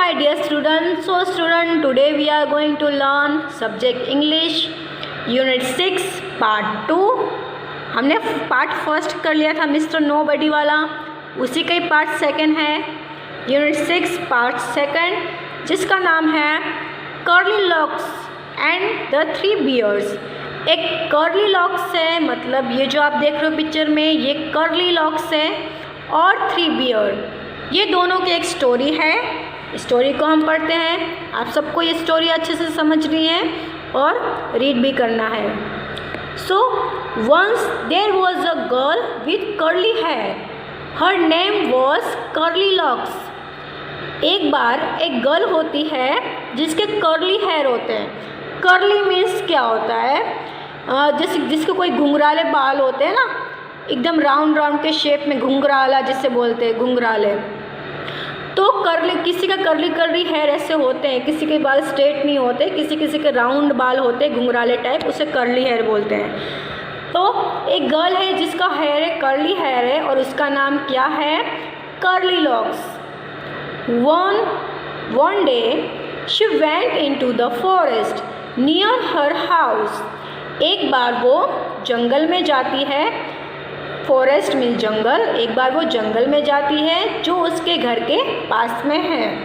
my dear students. So student, today we are going to learn subject English Unit 6 Part 2. हमने part first कर लिया था mister nobody वाला, उसी का ही पार्ट सेकंड है यूनिट 6 पार्ट सेकंड, जिसका नाम है curly locks and the three bears. एक कर्ली लॉक्स है, मतलब ये जो आप देख रहे हो पिक्चर में, ये कर्ली लॉक्स है, और थ्री बियर, ये दोनों की एक स्टोरी है. स्टोरी को हम पढ़ते हैं. आप सबको ये स्टोरी अच्छे से समझनी है और रीड भी करना है. So once there was a girl with curly hair. Her name was curly locks. एक बार एक गर्ल होती है जिसके कर्ली हेयर होते हैं. कर्ली मीन्स क्या होता है, जिसके कोई घुंघराले बाल होते हैं ना, एकदम राउंड राउंड के शेप में, घुंघराला जिसे बोलते हैं, घुंघराले. तो कर्ली, किसी का कर्ली हेयर ऐसे होते हैं, किसी के बाल स्ट्रेट नहीं होते, किसी के राउंड बाल होते हैं घुंघराले टाइप, उसे कर्ली हेयर बोलते हैं. तो एक गर्ल है जिसका हेयर है, कर्ली हेयर है, और उसका नाम क्या है, curly locks. One day she went into the forest near her house. एक बार वो जंगल में जाती है. फॉरेस्ट मीन जंगल. एक बार वो जंगल में जाती है जो उसके घर के पास में है.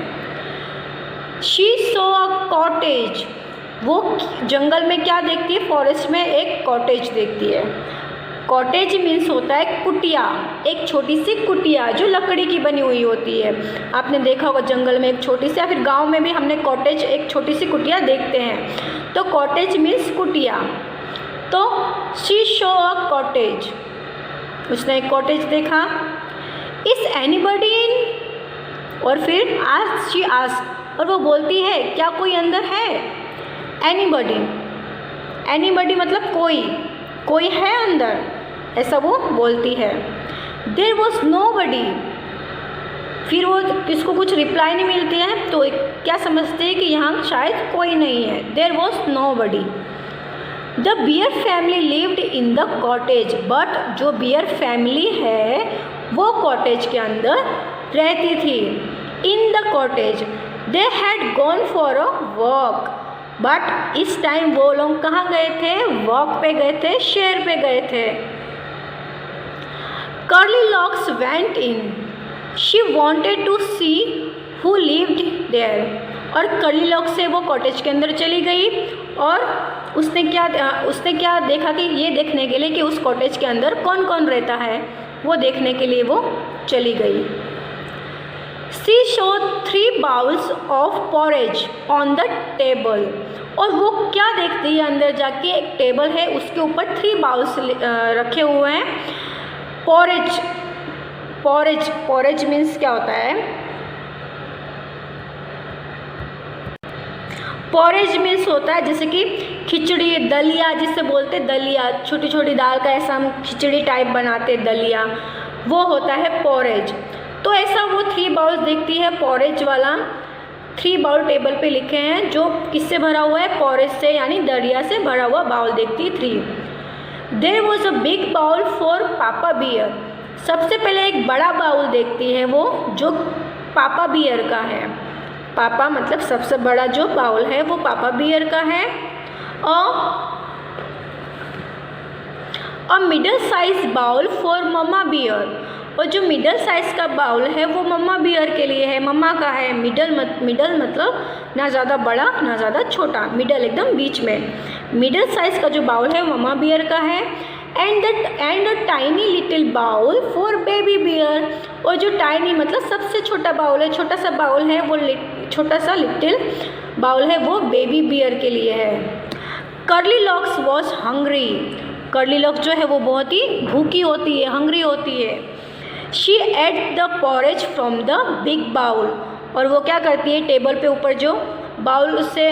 She saw a cottage. वो जंगल में क्या देखती है, फॉरेस्ट में एक कॉटेज देखती है. कॉटेज मीन्स होता है कुटिया, एक छोटी सी कुटिया जो लकड़ी की बनी हुई होती है. आपने देखा होगा जंगल में एक छोटी सी, या फिर गांव में भी हमने कॉटेज, एक छोटी सी कुटिया देखते हैं. तो कॉटेज मीन्स कुटिया. तो शी सॉ अ कॉटेज. उसने एक कॉटेज देखा. Is anybody in. और फिर आज शी आस्क, और वो बोलती है क्या कोई अंदर है. एनीबडी, एनीबडी मतलब कोई है अंदर, ऐसा वो बोलती है. There was nobody. फिर वो किसको कुछ रिप्लाई नहीं मिलती है, तो क्या समझते हैं कि यहाँ शायद कोई नहीं है. There was nobody. The bear family lived in the cottage. But जो बियर फैमिली है वो कॉटेज के अंदर रहती थी. In the cottage they had gone for a walk. But इस टाइम वो लोग कहाँ गए थे, वॉक पे गए थे, शेर पे गए थे. Curly locks went in. She wanted to see who lived there. और कर्ली लॉक्स से वो कॉटेज के अंदर चली गई, और उसने क्या देखा कि ये देखने के लिए कि उस कॉटेज के अंदर कौन कौन रहता है, वो देखने के लिए वो चली गई. She show 3 bowls of porridge on the table. और वो क्या देखती है, अंदर जाके एक टेबल है, उसके ऊपर 3 बाउल्स रखे हुए हैं. पॉरेज मीन्स क्या होता है, पॉरेज मीन्स होता है जैसे कि खिचड़ी, दलिया जिसे बोलते हैं, दलिया, छोटी छोटी दाल का ऐसा हम खिचड़ी टाइप बनाते, दलिया, वो होता है पॉरेज. तो ऐसा वो 3 बाउल्स देखती है, पॉरेज वाला. 3 बाउल टेबल पे लिखे हैं, जो किससे भरा हुआ है, पॉरेज से, यानी दलिया से भरा हुआ बाउल देखती है 3. There was a big bowl for पापा बियर. सबसे पहले एक बड़ा बाउल देखती है वो, जो पापा बियर का है. पापा मतलब सबसे बड़ा जो बाउल है वो पापा बियर का है. और middle size bowl for mama bear. और जो मिडल साइज का बाउल है वो मम्मा बियर के लिए है, मम्मा का है. मिडल मतलब ना ज़्यादा बड़ा ना ज़्यादा छोटा, मिडल एकदम बीच में. मिडल साइज का जो बाउल है मम्मा बियर का है. And a tiny little bowl for baby bear. और जो टाइनी मतलब सबसे छोटा बाउल है, छोटा सा बाउल है, वो छोटा सा लिटिल बाउल है, वो बेबी बियर के लिए है. Curly locks was hungry. Curly locks जो है वो बहुत ही भूखी होती है, हंग्री होती है. She ate the porridge from the big bowl. और वो क्या करती है, टेबल पे ऊपर जो बाउल से,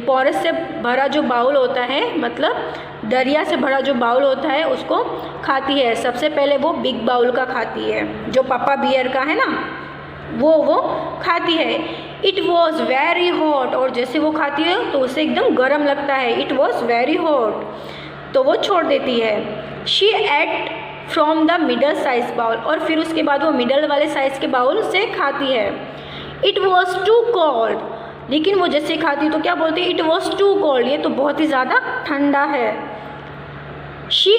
पॉरेज से भरा जो बाउल होता है, मतलब दरिया से भरा जो बाउल होता है, उसको खाती है. सबसे पहले वो बिग बाउल का खाती है, जो पापा बियर का है ना, वो खाती है. It was very hot. और जैसे वो खाती है तो उसे एकदम गर्म लगता है. It was very hot. तो वो छोड़ देती है. She ate from the middle size bowl. और फिर उसके बाद वो मिडल वाले साइज़ के बाउल से खाती है. इट वॉज टू कोल्ड, लेकिन वो जैसे खाती तो क्या बोलती है, इट वॉज टू कोल्ड, ये तो बहुत ही ज़्यादा ठंडा है। She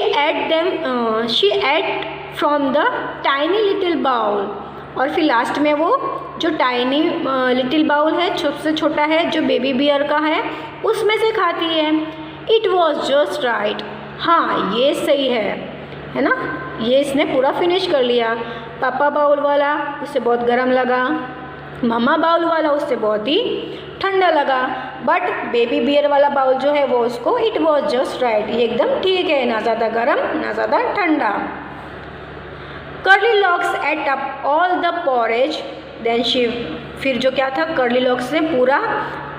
ate from the tiny little bowl, और फिर लास्ट में वो जो टाइनी लिटिल बाउल है, सबसे छोटा है जो बेबी बियर का है, उसमें से खाती है। इट वॉज जस्ट राइट, हाँ ये सही है ना, ये इसने पूरा फिनिश कर लिया। पापा बाउल वाला उसे बहुत गर्म लगा, मम्मा बाउल वाला उससे बहुत ही ठंडा लगा, बट बेबी बियर वाला बाउल जो है वो उसको इट वॉज जस्ट राइट, ये एकदम ठीक है, ना ज़्यादा गर्म ना ज़्यादा ठंडा। Curly locks ate up all the porridge then she, फिर जो क्या था, कर्ली लॉक्स ने पूरा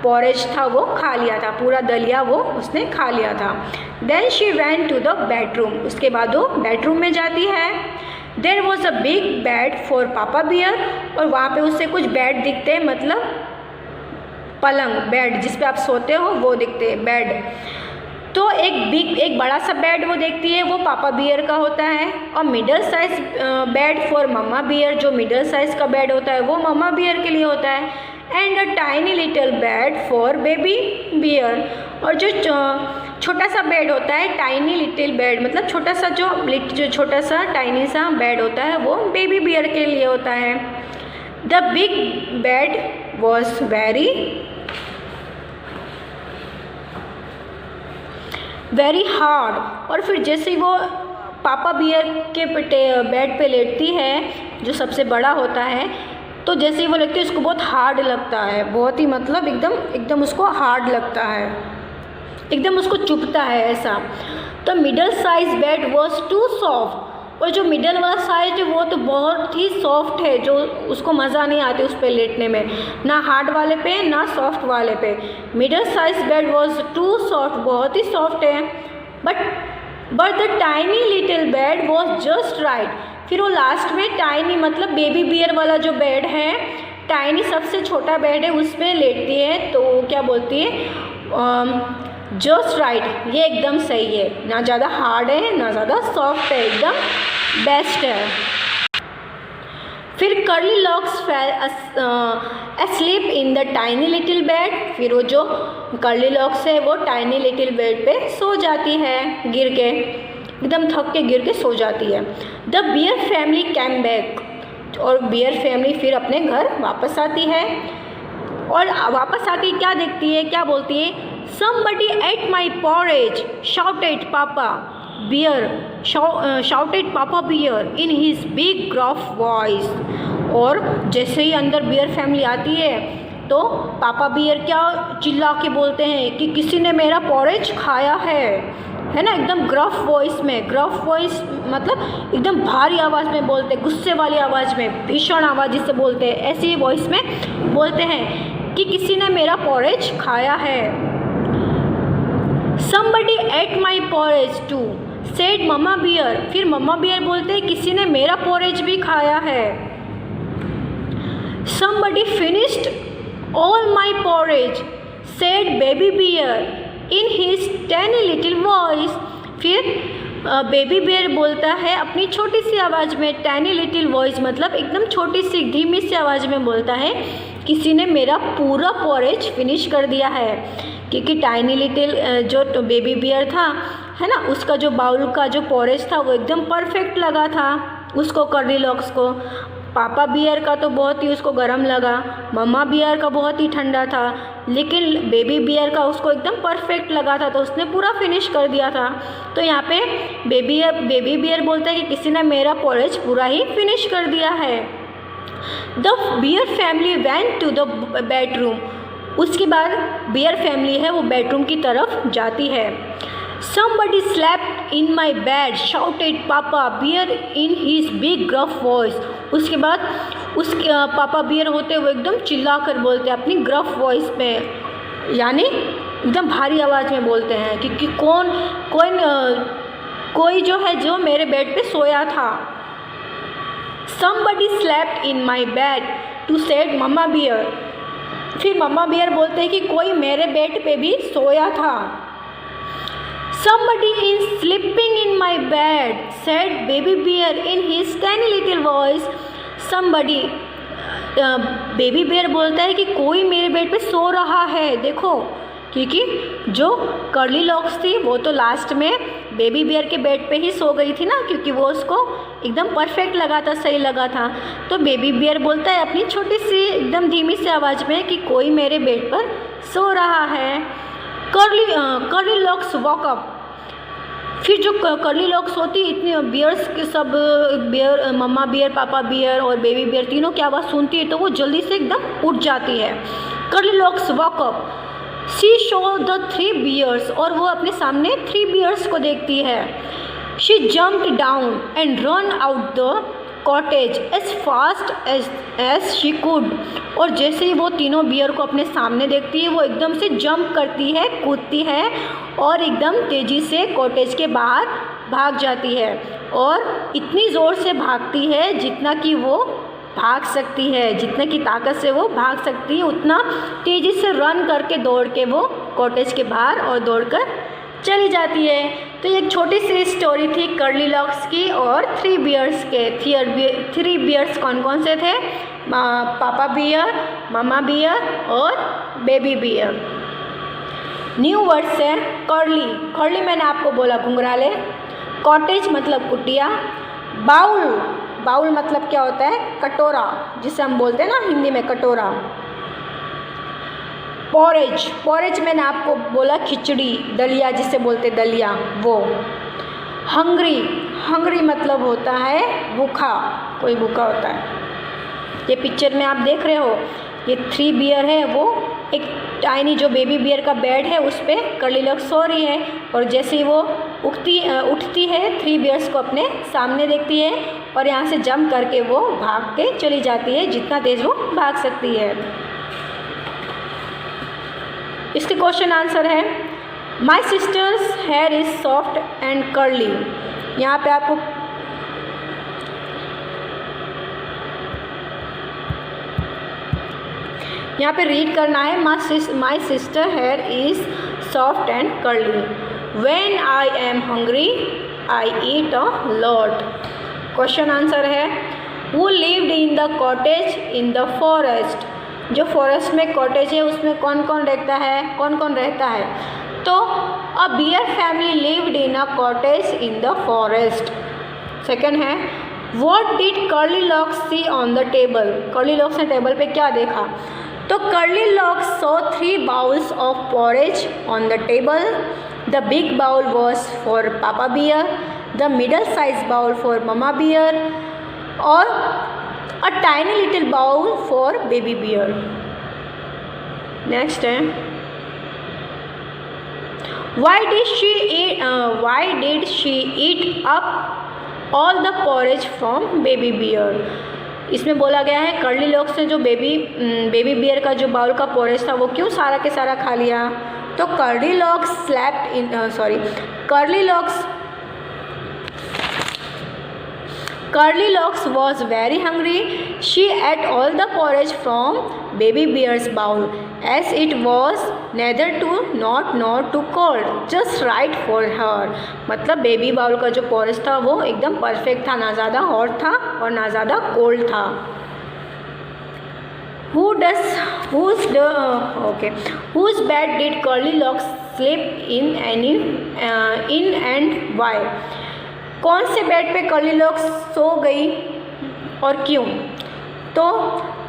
पॉरेज था वो खा लिया था, पूरा दलिया वो उसने खा लिया था। Then she went to the bedroom, उसके बाद वो बेडरूम में जाती है। There was a big bed for पापा बियर, और वहाँ पे उससे कुछ बेड दिखते हैं, मतलब पलंग, बेड जिस पे आप सोते हो वो दिखते हैं, बेड। तो एक बड़ा सा बेड वो देखती है, वो पापा बियर का होता है, और middle size bed for mama bear, जो मिडल साइज का बेड होता है वो मम्मा बियर के लिए होता है। And a tiny little bed for baby bear, और जो छोटा सा बेड होता है, टाइनी लिटिल बेड मतलब छोटा सा जो छोटा सा टाइनी सा बेड होता है वो बेबी बियर के लिए होता है। The big bed was very hard, और फिर जैसे ही वो पापा बियर के बेड पे लेटती है, जो सबसे बड़ा होता है, तो जैसे ही वो लगती है उसको बहुत हार्ड लगता है, बहुत ही मतलब एकदम उसको हार्ड लगता है, एकदम उसको चुभता है ऐसा। तो middle size bed was too soft, और जो मिडल वाला साइज है वो तो बहुत ही सॉफ्ट है, जो उसको मज़ा नहीं आती उस पर लेटने में, ना हार्ड वाले पे ना सॉफ्ट वाले पे। Middle size bed was too soft, बहुत ही सॉफ्ट है, but the tiny little bed was just right. फिर वो लास्ट में टाइनी मतलब बेबी बियर वाला जो बेड है, टाइनी सबसे छोटा बेड है, उसमें लेटती है, तो क्या बोलती है, जस्ट राइट, ये एकदम सही है, ना ज़्यादा हार्ड है ना ज़्यादा सॉफ्ट है, एकदम बेस्ट है। फिर curly locks fail asleep in the tiny little bed, फिर वो जो कर्ली लॉक्स है वो टाइनी लिटिल बेड पे सो जाती है, गिर के एकदम थक के गिर के सो जाती है। The bear family came back, और बियर फैमिली फिर अपने घर वापस आती है, और वापस आके क्या देखती है, क्या बोलती है, somebody ate my porridge, shouted Papa Bear, shouted Papa Bear in his big gruff voice। और जैसे ही अंदर बियर फैमिली आती है तो पापा बियर क्या चिल्ला के बोलते हैं कि किसी ने मेरा पॉरेज खाया है ना, एकदम ग्रफ वॉइस में, ग्रफ वॉइस मतलब एकदम भारी आवाज़ में बोलते, गुस्से वाली आवाज़ में, भीषण आवाज़ जिससे बोलते हैं, ऐसी वॉइस में बोलते हैं कि किसी ने मेरा पॉरेज खाया है। Somebody ate my porridge too, said mama bear, फिर मम्मा बियर बोलते हैं किसी ने मेरा पॉरेज भी खाया है। Somebody finished all my porridge, said baby bear in his tiny little voice, फिर बेबी बियर बोलता है अपनी छोटी सी आवाज़ में, टैनी लिटिल वॉइस मतलब एकदम छोटी सी धीमी सी आवाज़ में बोलता है किसी ने मेरा पूरा पॉरेज फिनिश कर दिया है, क्योंकि टाइनी लिटिल जो बेबी बियर था है ना, उसका जो बाउल का जो पॉरेज था वो एकदम परफेक्ट लगा था उसको, कर्ली लॉक्स को। पापा बियर का तो बहुत ही उसको गर्म लगा, मम्मा बियर का बहुत ही ठंडा था, लेकिन बेबी बियर का उसको एकदम परफेक्ट लगा था, तो उसने पूरा फिनिश कर दिया था। तो यहाँ पे बेबी बियर बोलता है कि किसी ने मेरा पॉरेज पूरा ही फिनिश कर दिया है। The bear family went to the bedroom, उसके बाद बियर फैमिली है वो बेडरूम की तरफ जाती है। Somebody slept in my bed, shouted Papa Bear in his big gruff voice। उसके बाद उसके पापा बियर होते हुए एकदम चिल्ला कर बोलते हैं अपनी ग्रफ वॉइस में, यानी एकदम भारी आवाज़ में बोलते हैं कि कोई जो है जो मेरे बेड पे सोया था। Somebody slept in my bed to said mama bear, फिर मम्मा बियर बोलते हैं कि कोई मेरे बेड पे भी सोया था। Somebody is sleeping in my bed, said baby bear in his tiny little voice। Somebody baby bear बोलता है कि कोई मेरे बेड पे सो रहा है, देखो, क्योंकि जो कर्ली लॉक्स थी वो तो लास्ट में बेबी बियर के बेड पे ही सो गई थी ना, क्योंकि वो उसको एकदम परफेक्ट लगा था, सही लगा था। तो बेबी बियर बोलता है अपनी छोटी सी एकदम धीमी सी आवाज़ में कि कोई मेरे बेड पर सो रहा है। Curly locks walk up. फिर जो कर्ली लॉक्स होती इतनी बियर्स के सब बियर, मम्मा बियर, पापा बियर और बेबी बियर तीनों की आवाज़ सुनती है तो वो जल्दी से एकदम उठ जाती है। Curly locks walk up, she saw the 3 bears, और वो अपने सामने 3 बियर्स को देखती है। She jumped down and run out the cottage as fast as she could, और जैसे ही वो तीनों बियर को अपने सामने देखती है वो एकदम से जंप करती है, कूदती है और एकदम तेज़ी से कॉटेज के बाहर भाग जाती है, और इतनी ज़ोर से भागती है जितना कि वो भाग सकती है, जितने की ताकत से वो भाग सकती है उतना तेज़ी से रन करके दौड़ के वो कॉटेज के बाहर और दौड़कर चली जाती है। तो एक छोटी सी स्टोरी थी कर्ली लॉक्स की और 3 बियर्स के। 3 बियर्स कौन कौन से थे? पापा बियर, मम्मा बियर और बेबी बियर। न्यू वर्ड्स है कर्ली। कर्ली मैंने आपको बोला घुंघराले। कॉटेज मतलब कुटिया। बाउल, बाउल मतलब क्या होता है? कटोरा, जिसे हम बोलते हैं ना हिंदी में कटोरा। पॉरेज, पॉरेज मैंने आपको बोला खिचड़ी, दलिया जिसे बोलते दलिया, वो। हंग्री, हंग्री मतलब होता है भूखा, कोई भूखा होता है। ये पिक्चर में आप देख रहे हो, ये 3 बियर है, वो एक टाइनी जो बेबी बियर का बेड है उस पर कर्ली लॉक्स सो रही है, और जैसे ही वो उठती है 3 बियर्स को अपने सामने देखती है और यहाँ से जंप करके वो भाग के चली जाती है जितना तेज़ वो भाग सकती है। इसके क्वेश्चन आंसर है my sister's hair is soft and curly. यहाँ पे आपको यहाँ पे रीड करना है my sister hair is soft and curly. When I am hungry I eat a lot. Question answer है वो lived in the cottage in the forest. जो फॉरेस्ट में कॉटेज है उसमें कौन कौन रहता है? तो a bear family lived in a cottage in the forest. Second है what did curly Locks see on the table. Curly Locks ने टेबल पे क्या देखा? तो curly Locks saw 3 bowls of porridge on the table. The big bowl was for पापा Bear, the middle size bowl for Mama Bear और a tiny little bowl for baby Bear. Next है why did she eat up all the porridge from baby bear। इसमें बोला गया है curly Locks ने जो baby beer का जो बाउल का पोरेज था वो क्यों सारा के सारा खा लिया? तो Curly Locks was very hungry. She ate all the porridge from baby bear's bowl, as it was neither too hot nor too cold, just right for her। मतलब बेबी बाउल का जो पोरेज था वो एकदम परफेक्ट था, ना ज़्यादा hot था और ना ज़्यादा कोल्ड था। Whose bed did Curly Locks sleep in and why? कौन से बेड पे कर्ली लॉक्स सो गई और क्यों? तो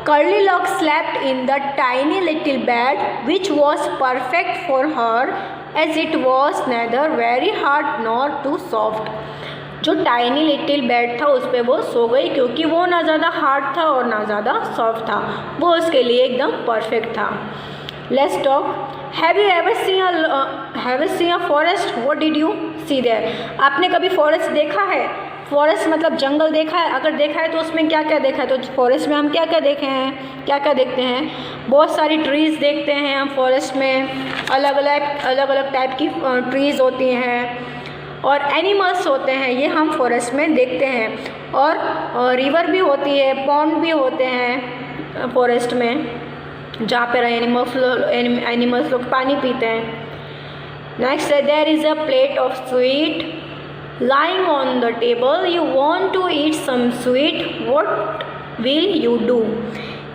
curly locks slept in the tiny little bed which was perfect for her as it was neither very hard nor too soft. जो tiny little bed था उस पर वो सो गई क्योंकि वो ना ज़्यादा हार्ड था और ना ज़्यादा सॉफ्ट था, वो उसके लिए एकदम परफेक्ट था। Let's talk. Have you ever seen a forest? What did you see there? आपने कभी फॉरेस्ट देखा है? फॉरेस्ट मतलब जंगल देखा है? अगर देखा है तो उसमें क्या क्या देखा है? तो फॉरेस्ट में हम क्या क्या देखे हैं, क्या क्या देखते हैं? बहुत सारी ट्रीज़ देखते हैं हम फॉरेस्ट में, अलग अलग टाइप की ट्रीज़ होती हैं और एनिमल्स होते हैं, ये हम फॉरेस्ट में देखते हैं। और रिवर भी होती है, पॉन्ड भी होते हैं फॉरेस्ट में जहाँ पर एनिमल्स लोग पानी पीते हैं। नेक्स्ट है there is a plate of sweet lying on the table, you want to eat some sweet, what will you do?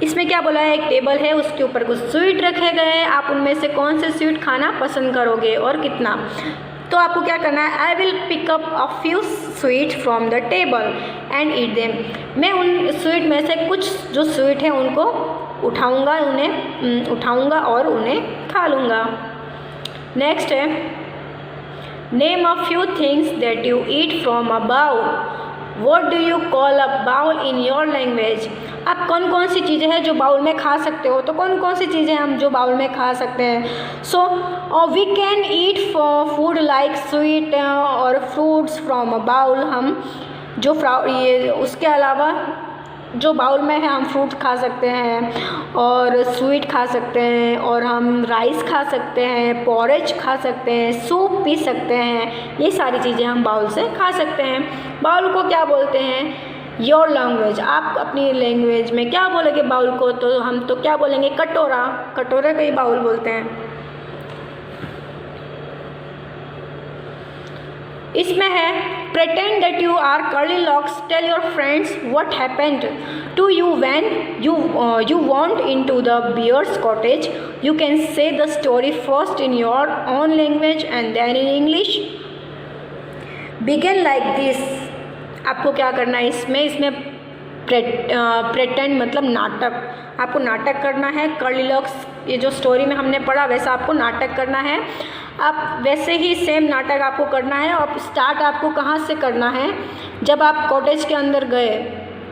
इसमें क्या बोला है, एक टेबल है, उसके ऊपर कुछ स्वीट रखे गए हैं, आप उनमें से कौन से स्वीट खाना पसंद करोगे और कितना। तो आपको क्या करना है, I will pick up a few sweet from the table and eat them. मैं उन स्वीट में से कुछ जो स्वीट है उनको उठाऊंगा और उन्हें खा लूँगा। नेक्स्ट है, name a few things that you eat from a bowl. What do you call a bowl in your language. आप कौन कौन सी चीज़ें हैं जो बाउल में खा सकते हो, तो कौन कौन सी चीज़ें हम जो बाउल में खा सकते हैं। So we can eat food like sweet और फ्रूट्स फ्रॉम अ बाउल। हम जो ये उसके अलावा जो बाउल में है हम फ्रूट खा सकते हैं और स्वीट खा सकते हैं और हम राइस खा सकते हैं, पॉरेज खा सकते हैं, सूप पी सकते हैं। ये सारी चीज़ें हम बाउल से खा सकते हैं। बाउल को क्या बोलते हैं, योर लैंग्वेज। आप अपनी लैंग्वेज में क्या बोलेंगे बाउल को, तो हम तो क्या बोलेंगे, कटोरा। कटोरे को ही बाउल बोलते हैं। इसमें है, pretend that you are curly locks, tell your friends what happened to you when you went into the bear's cottage. You can say the story first in your own language and then in English. Begin like this. आपको क्या करना है इसमें pretend मतलब नाटक। आपको नाटक करना है। कर्ली लॉक्स ये जो स्टोरी में हमने पढ़ा वैसा आपको नाटक करना है। आप वैसे ही सेम नाटक आपको करना है। और स्टार्ट आपको कहाँ से करना है, जब आप कॉटेज के अंदर गए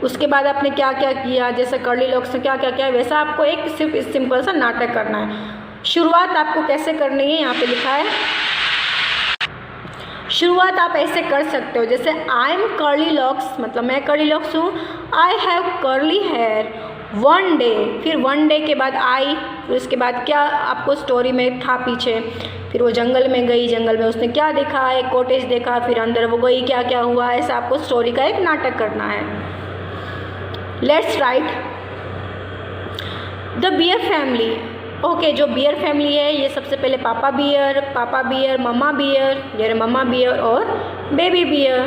उसके बाद आपने क्या क्या किया, जैसे कर्ली लॉक्स ने क्या क्या किया, वैसा आपको एक सिर्फ सिंपल सा नाटक करना है। शुरुआत आपको कैसे करनी है यहाँ पे लिखा है। शुरुआत आप ऐसे कर सकते हो, जैसे आई एम कर्ली लॉक्स मतलब मैं कर्ली लॉक्स हूँ। I have curly here one day, फिर वन डे के बाद आई, फिर उसके बाद क्या आपको स्टोरी में था पीछे, फिर वो जंगल में गई, जंगल में उसने क्या देखा, एक कॉटेज देखा, फिर अंदर वो गई, क्या क्या हुआ, ऐसा आपको स्टोरी का एक नाटक करना है। Let's write the bear family. Okay, जो बियर फैमिली है ये सबसे पहले पापा बियर, मम्मा बियर, यार मम्मा बियर और baby bear.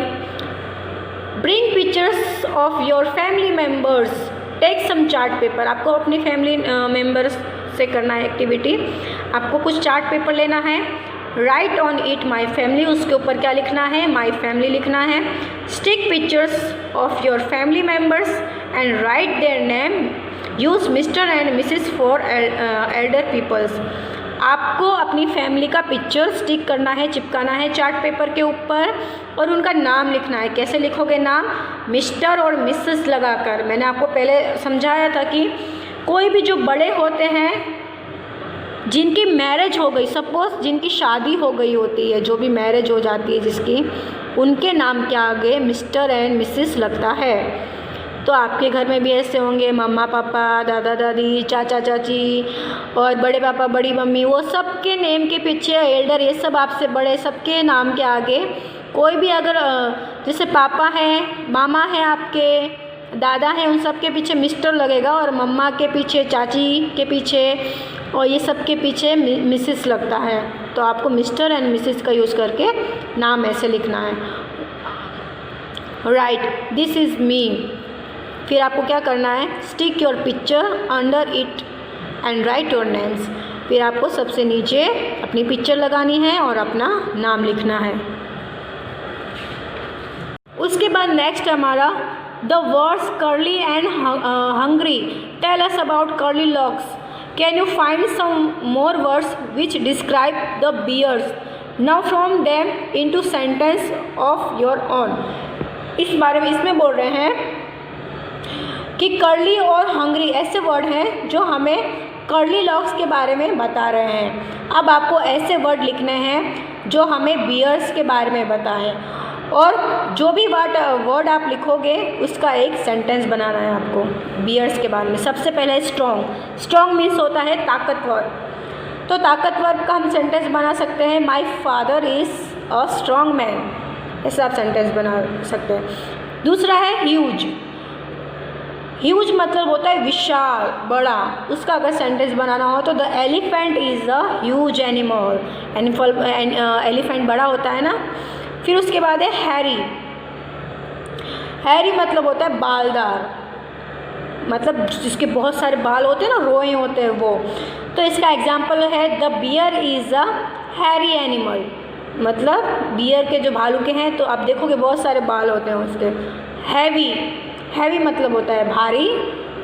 Bring pictures of your family members, take some chart paper. आपको अपनी फैमिली मेम्बर्स से करना है एक्टिविटी। आपको कुछ चार्ट पेपर लेना है। Write on it my family, उसके ऊपर क्या लिखना है, माई फैमिली लिखना है। Stick pictures of your family members and write their name. Use mister and missus for elder peoples. आपको अपनी फैमिली का पिक्चर स्टिक करना है, चिपकाना है चार्ट पेपर के ऊपर और उनका नाम लिखना है। कैसे लिखोगे नाम, मिस्टर और मिसेस लगाकर। मैंने आपको पहले समझाया था कि कोई भी जो बड़े होते हैं जिनकी मैरिज हो गई, सपोज जिनकी शादी हो गई होती है, जो भी मैरिज हो जाती है जिसकी, उनके नाम के आगे मिस्टर एंड मिसेस लगता है। तो आपके घर में भी ऐसे होंगे, मम्मा पापा, दादा दादी, चाचा चाची और बड़े पापा बड़ी मम्मी, वो सब के नेम के पीछे एल्डर, ये सब आपसे बड़े, सबके नाम के आगे कोई भी अगर जैसे पापा हैं, मामा हैं, आपके दादा हैं, उन सब के पीछे मिस्टर लगेगा और मम्मा के पीछे, चाची के पीछे और ये सब के पीछे मिसेस लगता है। तो आपको मिस्टर एंड मिसेस का यूज़ करके नाम ऐसे लिखना है। Right this is me. फिर आपको क्या करना है, stick your picture under it and right your names. फिर आपको सबसे नीचे अपनी पिक्चर लगानी है और अपना नाम लिखना है। उसके बाद नेक्स्ट हमारा the words curly and hungry tell us about curly locks. Can you find some more words which describe the bears. Now from them into sentence of your own. इस बारे में इसमें बोल रहे हैं कि कर्ली और हंग्री ऐसे वर्ड हैं जो हमें कर्ली लॉक्स के बारे में बता रहे हैं। अब आपको ऐसे वर्ड लिखने हैं जो हमें बियर्स के बारे में बताएं और जो भी वर्ड आप लिखोगे उसका एक सेंटेंस बनाना है आपको बियर्स के बारे में। सबसे पहले स्ट्रॉन्ग। स्ट्रॉन्ग मीन्स होता है ताकतवर। तो ताकतवर का हम सेंटेंस बना सकते हैं, माई father is a strong man, ऐसा आप सेंटेंस बना सकते हैं। दूसरा है ह्यूज। ह्यूज मतलब होता है विशाल, बड़ा। उसका अगर सेंटेंस बनाना हो तो the elephant is a huge animal. Elephant बड़ा होता है ना। फिर उसके बाद है हैरी। हैरी मतलब होता है बालदार, मतलब जिसके बहुत सारे बाल होते हैं ना, रोए होते हैं वो। तो इसका एग्जाम्पल है the bear is a hairy animal, मतलब बियर के जो भालू के हैं तो आप देखोगे बहुत सारे बाल होते हैं उसके। हैवी, हैवी मतलब होता है भारी।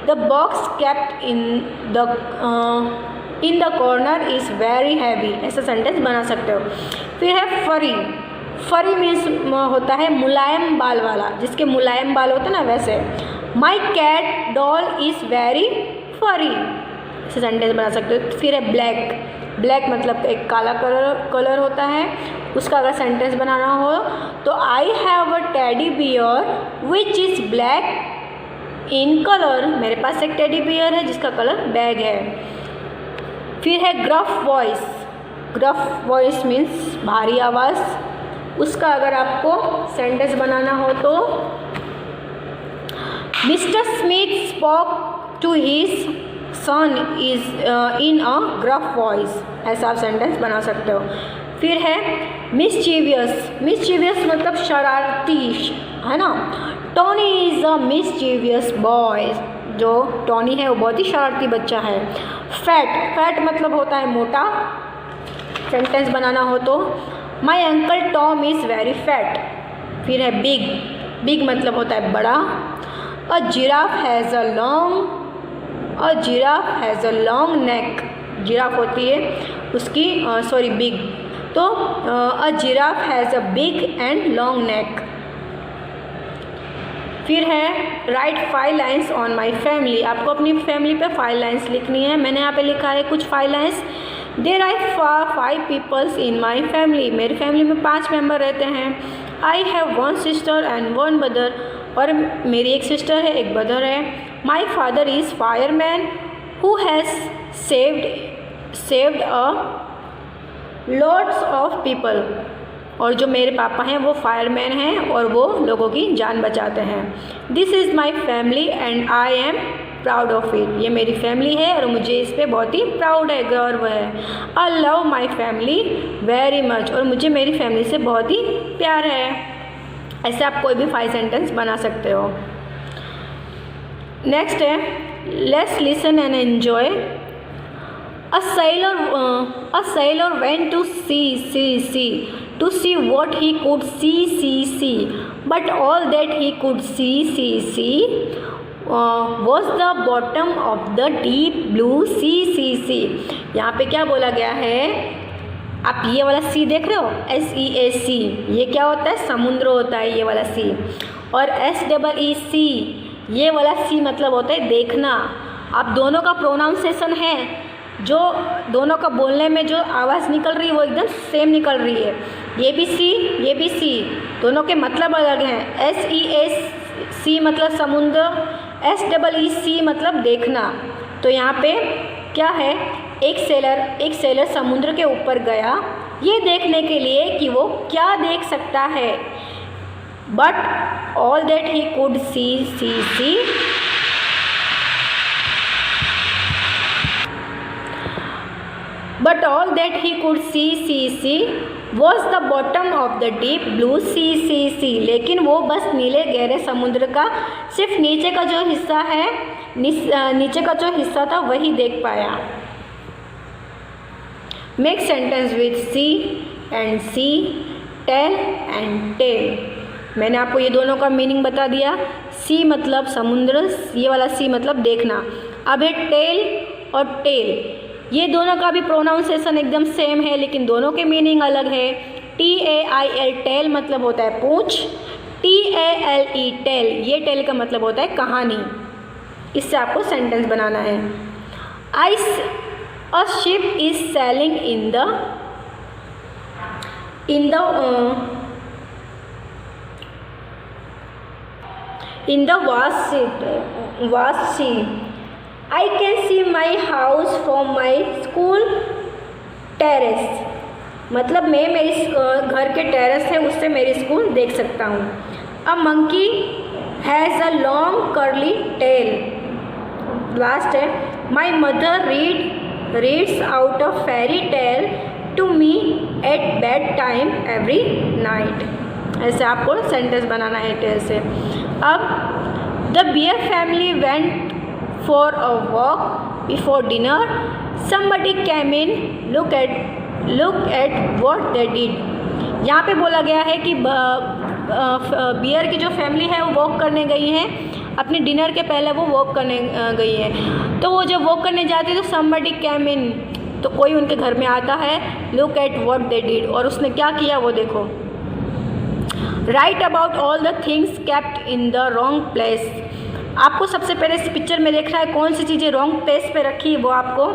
The box kept in the corner is very heavy, ऐसा सेंटेंस बना सकते हो। फिर है फरी, फरी मीन्स होता है मुलायम बाल वाला, जिसके मुलायम बाल होते हैं ना वैसे। My cat doll is very furry, ऐसे सेंटेंस बना सकते हो। फिर है ब्लैक, ब्लैक मतलब एक काला कलर होता है, उसका अगर सेंटेंस बनाना हो तो I have a teddy bear which is black in colour, मेरे पास एक टेडी बियर है जिसका कलर ब्लैक है। फिर है gruff voice, gruff voice means भारी आवाज़, उसका अगर आपको सेंटेंस बनाना हो तो mister Smith spoke to his son is in a gruff voice, ऐसा आप सेंटेंस बना सकते हो। फिर है मिसचीवियस, मिसचीवियस मतलब शरारती, है ना। Tony is a mischievous boy, जो टॉनी है वो बहुत ही शरारती बच्चा है। फैट, फैट मतलब होता है मोटा, सेंटेंस बनाना हो तो my uncle Tom is very fat. फिर है बिग, बिग मतलब होता है बड़ा। A giraffe has a long, a giraffe has a long neck, giraffe होती है उसकी सॉरी बिग, तो a giraffe has a big and long neck. फिर है write 5 lines on my family, आपको अपनी फैमिली पे 5 लाइन्स लिखनी है। मैंने यहाँ पे लिखा है कुछ 5 lines. There are 5 peoples in my family, मेरी फैमिली में 5 मेंबर रहते हैं। I have 1 sister and 1 brother, और मेरी एक सिस्टर है एक ब्रदर है। My father is fireman who has saved a lots of people, और जो मेरे पापा हैं वो फायरमैन हैं और वो लोगों की जान बचाते हैं। This is my family and I am proud of it, ये मेरी फैमिली है और मुझे इस पर बहुत ही प्राउड है, गर्व है। I love my family very much, और मुझे मेरी फैमिली से बहुत ही प्यार है। ऐसे आप कोई भी 5 सेंटेंस बना सकते हो। नेक्स्ट है let's listen and enjoy. A sailor went to sea to see what he could see, but all that he could see was the bottom of the deep blue sea. यहाँ पे क्या बोला गया है, आप ये वाला सी देख रहे हो, SEAC, ये क्या होता है, समुद्र होता है ये वाला सी। और SEEC, ये वाला सी मतलब होता है देखना। आप दोनों का प्रोनाउंसिएशन है, जो दोनों का बोलने में जो आवाज़ निकल रही है वो एकदम सेम निकल रही है। ये भी सी, ये भी सी, दोनों के मतलब अलग हैं। SEAC मतलब समुद्र, SEEC मतलब देखना। तो यहाँ पे क्या है, एक सेलर समुद्र के ऊपर गया ये देखने के लिए कि वो क्या देख सकता है। But all that he could see But all that he could see was the bottom of the deep blue sea. लेकिन वो बस नीले गहरे समुद्र का सिर्फ नीचे का जो हिस्सा है, नीचे का जो हिस्सा था वही देख पाया। Make sentence with sea and see, tail and tale. मैंने आपको ये दोनों का मीनिंग बता दिया। सी मतलब समुद्र, ये वाला सी मतलब देखना। अब है टेल और टेल, ये दोनों का भी प्रोनाउंसिएशन एकदम सेम है लेकिन दोनों के मीनिंग अलग है। TAIL टेल मतलब होता है पूंछ, TALE टेल, ये टेल का मतलब होता है कहानी। इससे आपको सेंटेंस बनाना है। A ship is sailing in the vast sea. I can see my house from my school terrace, मतलब मैं मेरी घर के टेरेस है उससे मेरी स्कूल देख सकता हूँ। A monkey has a long curly tail. Last है my mother reads out a fairy tale to me at bedtime every night. ऐसे आपको सेंटेंस बनाना है टेल से। अब the bear family for a walk before dinner. Somebody came in. Look at what they did. यहाँ पे बोला गया है कि बियर की जो फैमिली है वो वॉक करने गई है, अपने डिनर के पहले वो वॉक करने गई है। तो वो जब वॉक करने जाती है तो somebody came in, तो कोई उनके घर में आता है। Look at what they did, और उसने क्या किया वो देखो। Write about all the things kept in the wrong place. आपको सबसे पहले इस पिक्चर में देखना है कौन सी चीज़ें रॉन्ग प्लेस पे रखी है वो आपको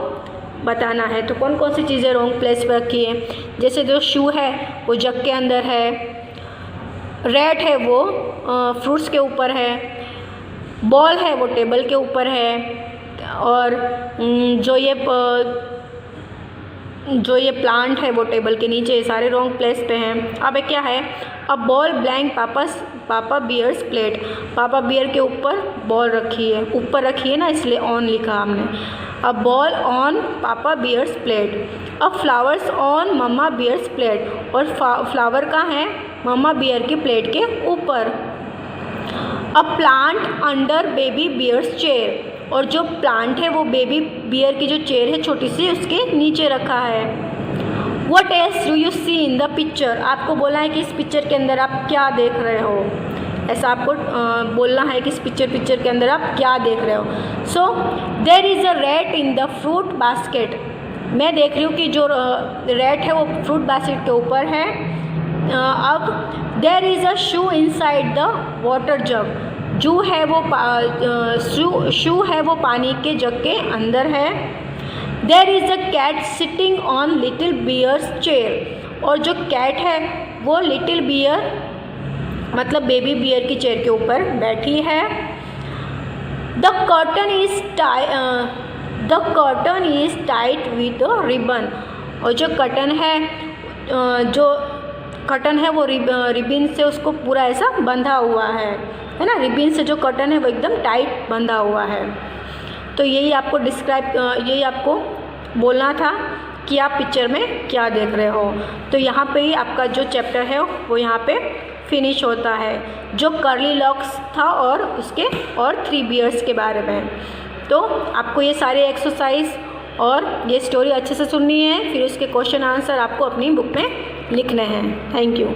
बताना है। तो कौन कौन सी चीज़ें रॉन्ग प्लेस पे रखी है, जैसे जो शू है वो जग के अंदर है, रैट है वो फ्रूट्स के ऊपर है, बॉल है वो टेबल के ऊपर है, और जो ये प्लांट है वो टेबल के नीचे, ये सारे रॉन्ग प्लेस पे हैं। अब क्या है, अ बॉल ब्लैंक पापा बियर्स प्लेट, पापा बियर के ऊपर बॉल रखी है, ऊपर रखी है ना इसलिए ऑन लिखा हमने। A ball on papa bear's plate. A flowers on mama bear's plate, और फ्लावर कहाँ है, मम्मा बियर की प्लेट के ऊपर। A plant under baby bear's chair, और जो प्लांट है वो बेबी बियर की जो चेयर है छोटी सी उसके नीचे रखा है। What else do you see in the picture? आपको बोला है कि इस पिक्चर के अंदर आप क्या देख रहे हो, ऐसा आपको बोलना है कि इस पिक्चर के अंदर आप क्या देख रहे हो। So there is a rat in the fruit basket. मैं देख रही हूँ कि जो रैट है वो फ्रूट बास्केट के ऊपर है। अब there is a shoe inside the water jug. शू है वो पानी के जग के अंदर है। There is a cat sitting on little bear's chair, और जो कैट है वो लिटिल बियर मतलब बेबी बियर की चेयर के ऊपर बैठी है। The curtain is tied with a ribbon, और जो कर्टन है वो रिबन से उसको पूरा ऐसा बंधा हुआ है ना, रिबन से जो कर्टन है वो एकदम टाइट बंधा हुआ है। तो यही आपको बोलना था कि आप पिक्चर में क्या देख रहे हो। तो यहाँ पे ही आपका जो चैप्टर है वो यहाँ पे फिनिश होता है, जो कर्ली लॉक्स था और उसके और 3 बियर्स के बारे में। तो आपको ये सारे एक्सरसाइज और ये स्टोरी अच्छे से सुननी है, फिर उसके क्वेश्चन आंसर आपको अपनी बुक में लिखने हैं। Thank you.